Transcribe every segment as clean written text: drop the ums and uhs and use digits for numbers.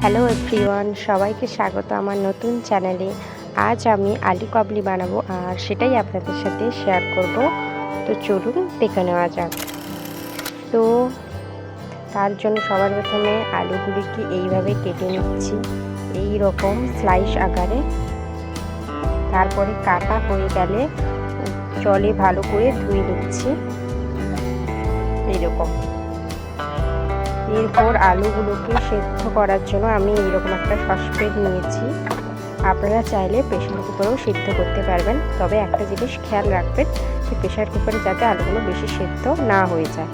Hello everyone, সবাইকে স্বাগত আমার নতুন চ্যানেলে। আজ আমি আলু কাবলি বানাবো আর সেটাই আপনাদের সাথে শেয়ার করব। তো চলুন দেখে নেওয়া যাক। তো তার জন্য সবার প্রথমে আলুগুলিকে এইভাবে কেটে নিচ্ছি, এই রকম স্লাইস আকারে। তারপরে কাটা হয়ে গেলে জলে ভালো করে ধুয়ে নিচ্ছি এইরকম। এরপর আলুগুলোকে সেদ্ধ করার জন্য আমি এইরকম একটা সসপ্যান নিয়েছি। আপনারা চাইলে প্রেশার কুকারেও সেদ্ধ করতে পারবেন, তবে একটা জিনিস খেয়াল রাখবেন যে প্রেশার কুকারে যাতে আলুগুলো বেশি সেদ্ধ না হয়ে যায়।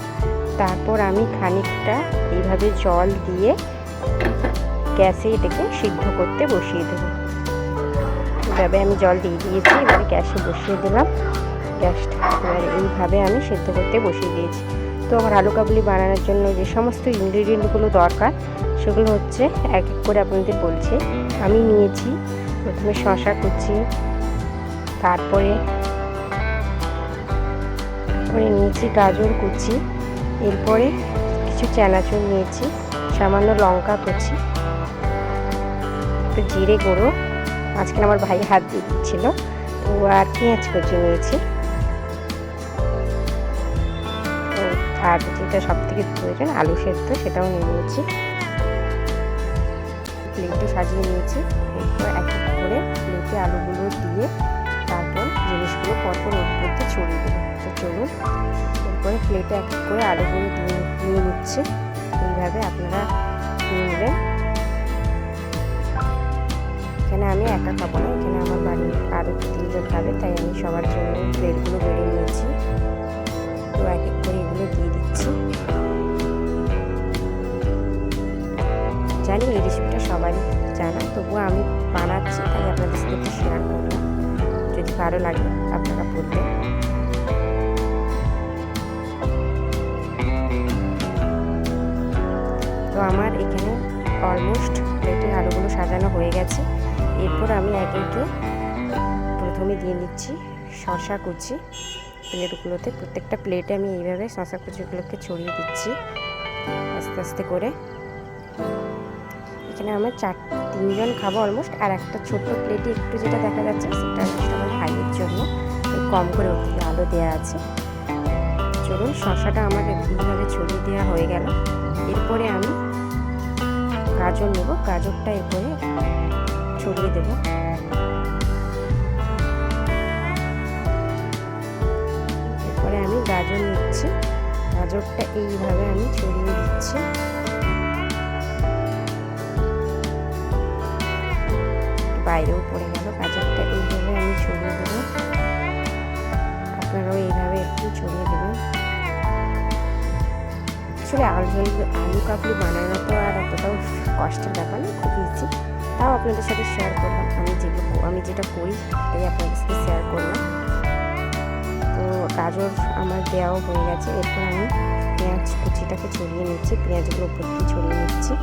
তারপর আমি খানিকটা এইভাবে জল দিয়ে গ্যাসে এটাকে সিদ্ধ করতে বসিয়ে দেবো। এভাবে আমি জল দিয়ে দিয়েছি, এবারে গ্যাসে বসিয়ে দিলাম গ্যাসটা। এবারে এইভাবে আমি সেদ্ধ করতে বসিয়ে দিয়েছি। তো আমার আলু কাবলি বানানোর জন্য যে সমস্ত ইনগ্রিডিয়েন্টগুলো দরকার সেগুলো হচ্ছে এক এক করে আপনাদের বলছি। আমি নিয়েছি প্রথমে শসা কুচি, তারপরে নিয়েছি গাজর কুচি, এরপরে কিছু চানাচুর নিয়েছি, সামান্য লঙ্কা কুচি, একটু জিরে গুঁড়ো, আজকে আমার ভাই হাত দিয়ে দিচ্ছিল, তো আর পেঁয়াজ কুচি নিয়েছি। আর যেটা সব থেকে প্রয়োজন আলু সেদ্ধ, সেটাও নিয়ে নিয়েছি। প্লেটে সাজিয়ে নিয়েছি। এরপর এক এক করে প্লেটে আলুগুলো দিয়ে তারপর জিনিসগুলো পরপর ওর মধ্যে ছড়িয়ে দেবো। তো চলুন এরপরে প্লেটে এক এক করে আলুগুলো নিয়ে নিচ্ছে। এইভাবে আপনারা নিয়ে নেবেন। এখানে আমি একা খাবো না, এখানে আমার বাড়ির আরও 3জন খাবে, তাই আমি সবার জন্য প্লেটগুলো বেড়ে নিয়েছি। তো এক এক করে এগুলো দিয়ে দিচ্ছি। জানি এই রেসিপিটা সবারই জানা, তবুও আমি বানাচ্ছি, তাই আপনাদের সাথে একটু শেয়ার করলাম। যদি ভালো লাগে আপনারা বলবেন। তো আমার এখানে অলমোস্ট প্লেটে আলুগুলো সাজানো হয়ে গেছে। এরপর আমি একে একে প্রথমে দিয়ে নিচ্ছি শসা কুচি প্লেটগুলোতে। প্রত্যেকটা প্লেটে আমি এইভাবে শসা কুচিগুলোকে ছড়িয়ে দিচ্ছি আস্তে আস্তে করে। এখানে আমার 3জন খাবো অলমোস্ট। আর একটা ছোট্ট প্লেটে একটু যেটা দেখা যাচ্ছে সেটা আমার ভাইয়ের জন্য, কম করে ওতে আলু দেওয়া আছে। চলুন, শসাটা আমার এইভাবে ছড়িয়ে দেওয়া হয়ে গেল। এরপরে আমি গাজর নেব, গাজরটা এরপরে ছড়িয়ে দেব। এরপরে আমি গাজর নিচ্ছি, গাজরটা এইভাবে আমি ছড়িয়ে দিচ্ছি। বাইরেও পড়ে গেল, গাজরটা এইভাবে আমি ছড়িয়ে দেবো। আপনারাও এইভাবে একটু ছড়িয়ে দেবেন। আসলে আলু কাবলি বানানো তো আর এতটাও কষ্টের ব্যাপার না, খুব ইজি। তাও আপনাদের সাথে শেয়ার করলাম। আমি যেটা করি সেটাই আপনাদের সাথে শেয়ার করলাম। তো গাজর আমার দেওয়াও হয়ে গেছে। এরপর আমি পেঁয়াজ কুচিটাকে ছড়িয়ে নিচ্ছি, পেঁয়াজগুলো উপর দিয়ে ছড়িয়ে নিচ্ছি।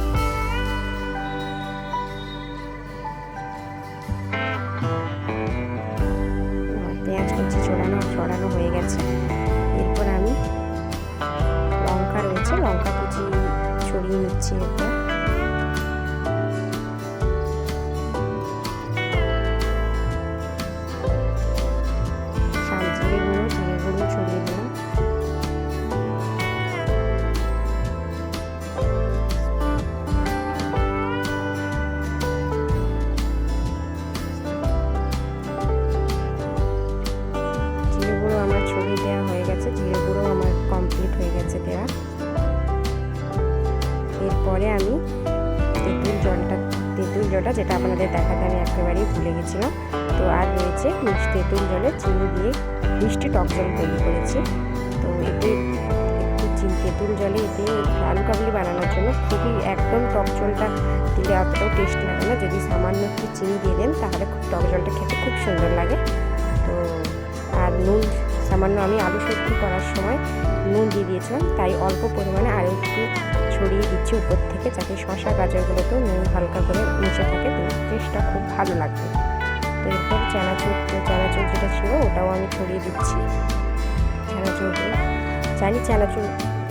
পেঁয়াজ কুচি ছড়ানো হয়ে গেছে। এরপর আমি লঙ্কা রয়েছে, লঙ্কা কুচি ছড়িয়ে নিচ্ছি। এরপর জিরে গুঁড়ো ছড়িয়ে দিলাম। জিরে গুঁড়ো আমার ছড়িয়ে দেওয়া হয়ে গেছে, জিরে গুঁড়ো আমার কমপ্লিট হয়ে গেছে দেওয়া। এরপরে আমি তেঁতুল জলটা যেটা আপনাদের দেখাতে আমি একেবারেই ভুলে গেছিলাম। তো আর রয়েছে তেঁতুল জলে চিনি দিয়ে মিষ্টি টক জল তৈরি করেছি। তো এতে একটু তেঁতুল জলে এতে আলু কাবলি বানানোর জন্য খুবই একদম টক জলটা দিলে অতটাও টেস্ট লাগে না। যদি সামান্য একটু চিনি দিয়ে দেন তাহলে টক জলটা খেতে খুব সুন্দর লাগে। তো আর নুন সামান্য, আমি আলু সেদ্ধ করার সময় নুন দিয়ে দিয়েছিলাম, তাই অল্প পরিমাণে আরও একটু ছড়িয়ে দিচ্ছি উপর থেকে, যাতে শসা গাজরগুলোতেও নুন হালকা করে মিশে থাকে, টেস্টটা খুব ভালো লাগবে। তো এরপর চানাচুর যেটা ছিল ওটাও আমি ছড়িয়ে দিচ্ছি। চানাচুর চানাচুর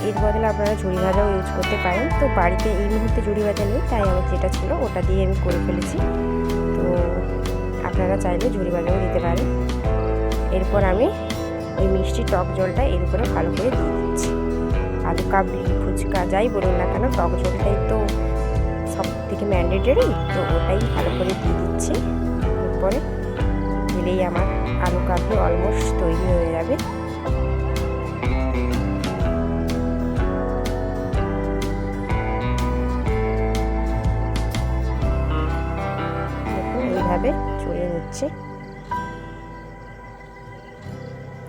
এর বদলে আপনারা ঝুড়ি ভাজাও ইউজ করতে পারেন। তো বাড়িতে এই মুহূর্তে ঝুড়ি ভাজা নেই, তাই আমার যেটা ছিল ওটা দিয়ে আমি করে ফেলেছি। তো আপনারা চাইলে ঝুড়ি ভাজাও দিতে পারেন। এরপর আমি ওই মিষ্টি টক জলটা এর উপরে ভালো করে দিয়ে দিচ্ছি। আলু কাবলি, ফুচকা যাই বলুন না কেন, টক জলটাই তো সব থেকে ম্যান্ডেটরি, তো ওটাই ভালো করে দিয়ে দিচ্ছি। এরপরে দিলেই আমার আলু কাবলি অলমোস্ট তৈরি হয়ে যাবে। দেখুন এইভাবে চড়িয়ে নিচ্ছে।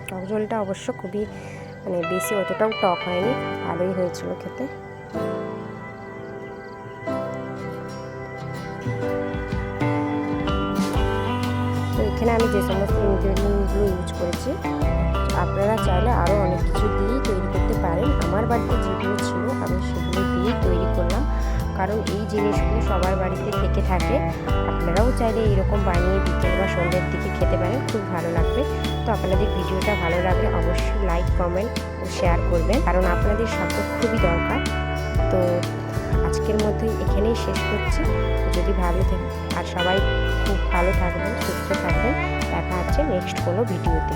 টক ঝোলটা অবশ্য খুবই বেশি অতটাও টক হয়নি, ভালোই হয়েছিল খেতে। তো এখানে আমি যে সমস্ত ইনগ্রেডিয়েন্টগুলো ইউজ করেছি, আপনারা চাইলে আরও অনেক কিছু দিয়েই তৈরি করতে পারেন। আমার বাড়িতে যেগুলো ছিল আমি সেগুলো দিয়েই তৈরি করলাম, কারণ এই জিনিসগুলো সবার বাড়িতে থেকে থাকে। আপনারাও চাইলে এইরকম বানিয়ে বিকেল বা সন্ধ্যের দিকে খেতে পারেন, খুব ভালো লাগবে। তো আপনাদের ভিডিওটা ভালো লাগলে অবশ্যই লাইক, কমেন্ট ও শেয়ার করবেন, কারণ আপনাদের সাপোর্ট খুবই দরকার। তো আজকের মতোই এখানেই শেষ করছি। যদি ভালো থাকে আর সবাই খুব ভালো থাকবেন, সুস্থ থাকবেন। দেখা হচ্ছে নেক্সট কোনো ভিডিওতে।